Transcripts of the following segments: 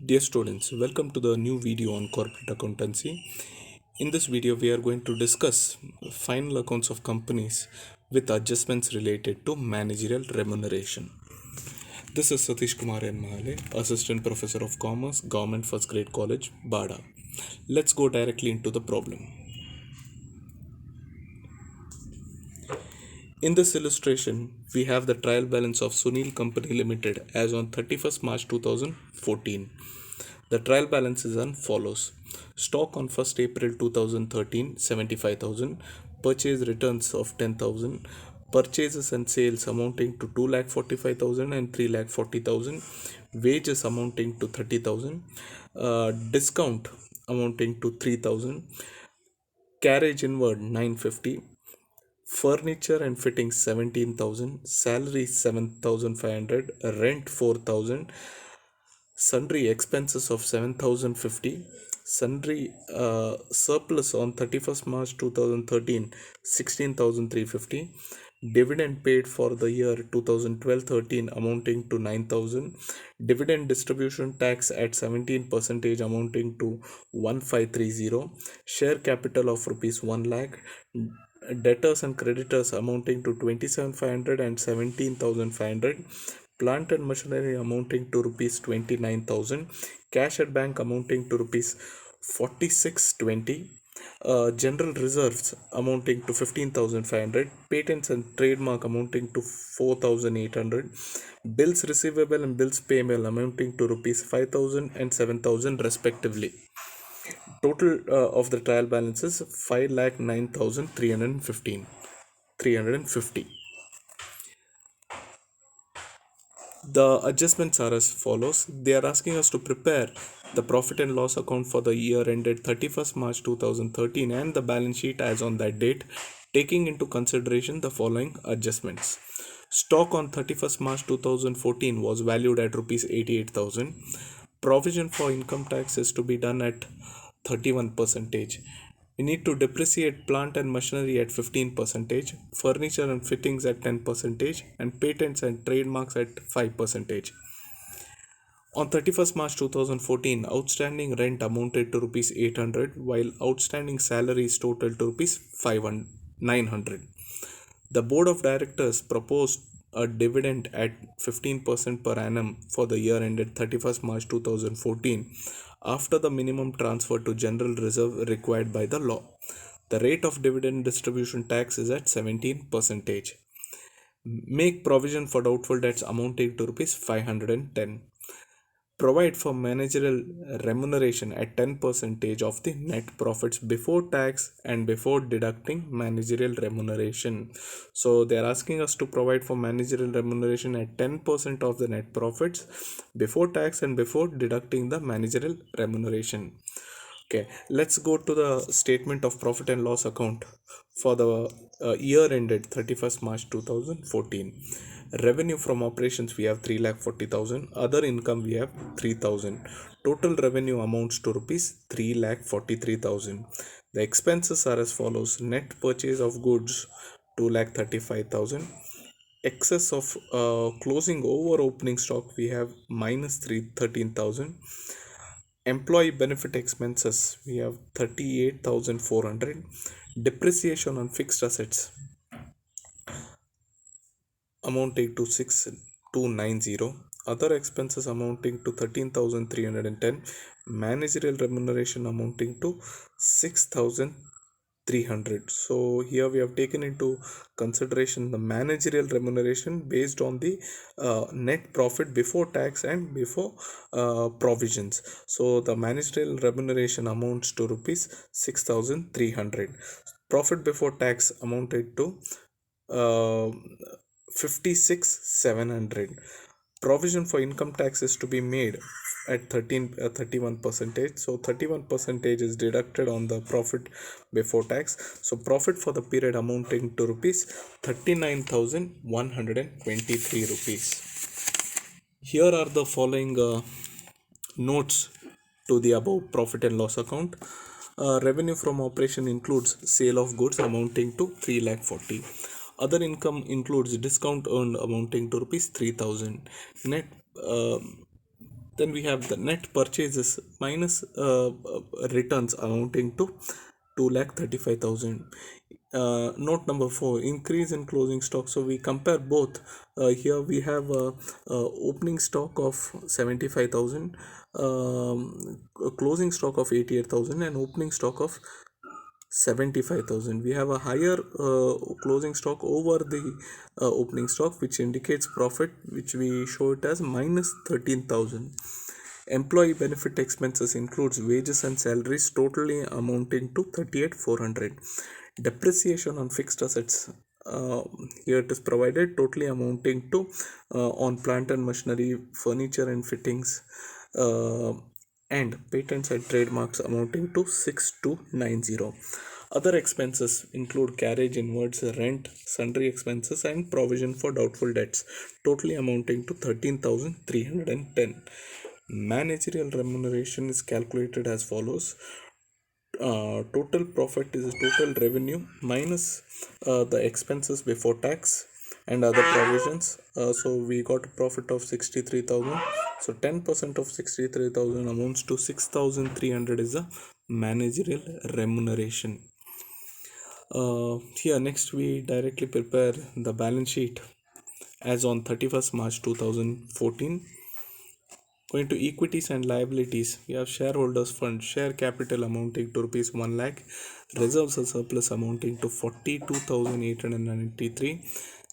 Dear students, welcome to the new video on corporate accountancy. In this video, we are going to discuss final accounts of companies with adjustments related to managerial remuneration. This is Satish Kumar N. Mahale, Assistant Professor of Commerce, Government First Grade College, Bada. Let's go directly into the problem. In this illustration, we have the trial balance of Sunil Company Limited as on 31st March 2014. The trial balance is as follows. Stock on 1st April 2013 75,000, purchase returns of 10,000, purchases and sales amounting to 2,45,000 and 3,40,000, wages amounting to 30,000, discount amounting to 3,000, carriage inward 950, furniture and fittings 17,000, salary 7,500, rent 4,000, sundry expenses of 7,050, sundry surplus on 31st March 2013 16,350, dividend paid for the year 2012-13 amounting to 9,000, dividend distribution tax at 17% amounting to 1530, share capital of rupees 1 lakh, debtors and creditors amounting to 27,500 and 17,500, plant and machinery amounting to rupees 29,000, cash at bank amounting to rupees 4620, general reserves amounting to 15,500, patents and trademark amounting to 4,800, bills receivable and bills payable amounting to rupees 5,000 and 7,000 respectively. Total of the trial balance is 5,09,350. The adjustments are as follows. They are asking us to prepare the profit and loss account for the year ended 31st March 2013 and the balance sheet as on that date, taking into consideration the following adjustments. Stock on 31st March 2014 was valued at rupees 88,000. Provision for income tax is to be done at 31%. We need to depreciate plant and machinery at 15%, furniture and fittings at 10%, and patents and trademarks at 5%. On 31st March 2014, outstanding rent amounted to rupees 800, while outstanding salaries totaled to rupees 900. The Board of Directors proposed a dividend at 15% per annum for the year ended 31st March 2014 after the minimum transfer to general reserve required by the law. The rate of dividend distribution tax is at 17%. Make provision for doubtful debts amounting to rupees 510. Provide for managerial remuneration at 10% of the net profits before tax and before deducting managerial remuneration. So they are asking us to provide for managerial remuneration at 10% of the net profits before tax and before deducting the managerial remuneration. Okay, let's go to the statement of profit and loss account for the year ended 31st March 2014. Revenue from operations we have 3,40,000. Other income we have 3,000. Total revenue amounts to rupees 3,43,000. The expenses are as follows. Net purchase of goods 2,35,000. Excess of closing over opening stock we have minus 13,000. Employee benefit expenses we have 38,400. Depreciation on fixed assets amounting to 6,290. Other expenses amounting to 13,310. Managerial remuneration amounting to 6,300. So here we have taken into consideration the managerial remuneration based on the net profit before tax and before provisions. So the managerial remuneration amounts to rupees 6,300. Profit before tax amounted to 56,700. Provision for income tax is to be made at 31%. So 31% is deducted on the profit before tax. So profit for the period amounting to rupees 39,123 rupees. Here are the following notes to the above profit and loss account. Revenue from operation includes sale of goods amounting to 3,40,000. Other income includes discount earned amounting to rupees 3,000. Net Then we have the net purchases minus returns amounting to 2,35,000. Note number 4, increase in closing stock. So we compare both. Here we have opening stock of 75,000, a closing stock of 88,000, and opening stock of 75,000. We have a higher closing stock over the opening stock, which indicates profit, which we show it as minus 13,000. Employee benefit expenses includes wages and salaries totally amounting to 38,400. Depreciation on fixed assets, here it is provided, totally amounting to on plant and machinery, furniture and fittings, uh, and patents and trademarks amounting to 6290. Other expenses include carriage inwards, rent, sundry expenses, and provision for doubtful debts, totally amounting to 13,310. Managerial remuneration is calculated as follows. Total profit is total revenue minus the expenses before tax and other provisions. So we got a profit of 63,000. So 10% of 63,000 amounts to 6,300 is the managerial remuneration. Here next we directly prepare the balance sheet as on 31st March 2014. Going to equities and liabilities, we have shareholders fund, share capital amounting to rupees 1 lakh, reserves and surplus amounting to 42,893.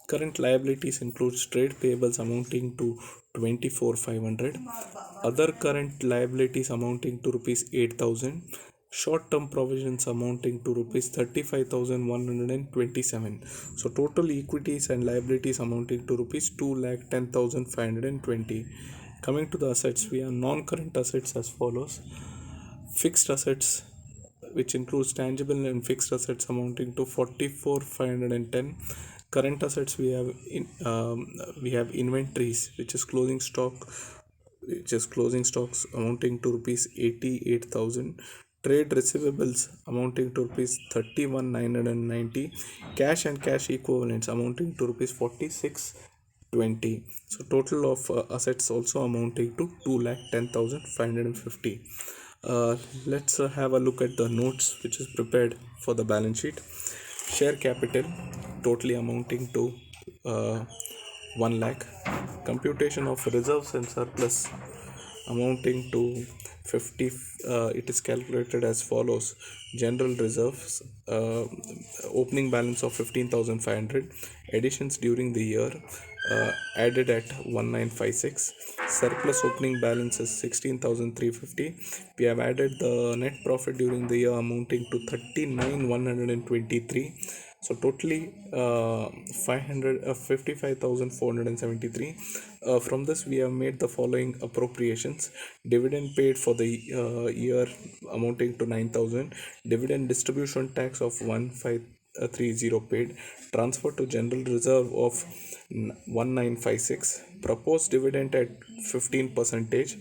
Current liabilities includes trade payables amounting to 24,500, other current liabilities amounting to rupees 8,000, short term provisions amounting to rupees 35,127. So total equities and liabilities amounting to rupees 2,10,520. Coming to the assets, we have non-current assets as follows. Fixed assets, which includes tangible and fixed assets amounting to 44,510. Current assets, we have inventories, which is closing stock, which is closing stocks amounting to rupees 88,000. Trade receivables amounting to rupees 31,990. Cash and cash equivalents amounting to rupees 46,20. So total of assets also amounting to 2,10,550. Let's have a look at the notes which is prepared for the balance sheet. Share capital totally amounting to 1 lakh. Computation of reserves and surplus amounting to 50. It is calculated as follows. General reserves, opening balance of 15,500, additions during the year added at 1956, surplus opening balance is 16,350. We have added the net profit during the year amounting to 39,123. So totally 55,473. From this we have made the following appropriations. Dividend paid for the year amounting to 9,000. Dividend distribution tax of 1530 paid. Transfer to general reserve of 1956. Proposed dividend at 15 percentage.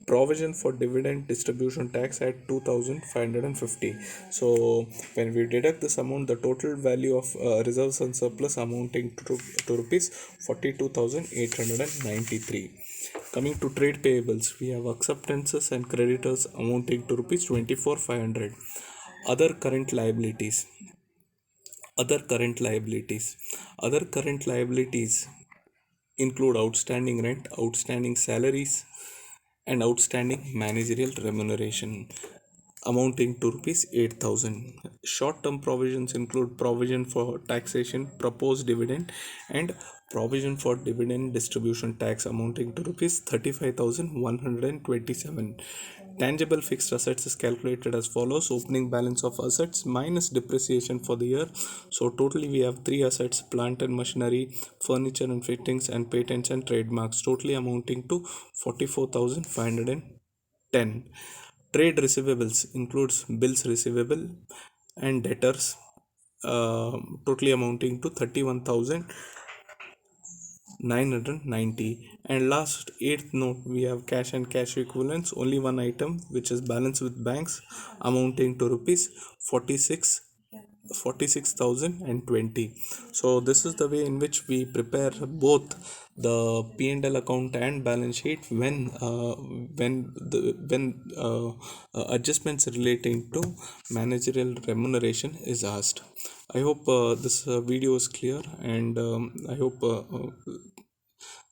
Provision for dividend distribution tax at 2,550. So when we deduct this amount, the total value of reserves and surplus amounting to rupees 42,893. Coming to trade payables, we have acceptances and creditors amounting to rupees 24,500. Other current liabilities. Other current liabilities. Other current liabilities include outstanding rent, outstanding salaries, and outstanding managerial remuneration amounting to rupees 8,000. Short-term provisions include provision for taxation, proposed dividend, and provision for dividend distribution tax amounting to rupees 35,127. Tangible fixed assets is calculated as follows. Opening balance of assets minus depreciation for the year. So totally we have three assets: plant and machinery, furniture and fittings, and patents and trademarks, totally amounting to 44,510. Trade receivables includes bills receivable and debtors, totally amounting to 31,990. And last eighth note, we have cash and cash equivalents, only one item, which is balance with banks amounting to rupees 46 46,020. So this is the way in which we prepare both the P&L account and balance sheet when adjustments relating to managerial remuneration is asked. I hope this video is clear, and I hope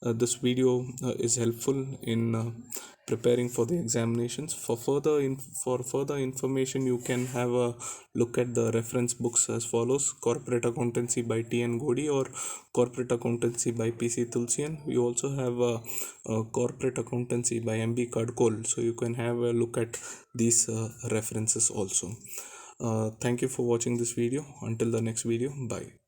this video is helpful in preparing for the examinations. For further information, you can have a look at the reference books as follows: Corporate Accountancy by T.N. Godi or Corporate Accountancy by P.C. Tulsian. We also have a Corporate Accountancy by M.B. Kadkol, so you can have a look at these references also. Thank you for watching this video. Until the next video, bye.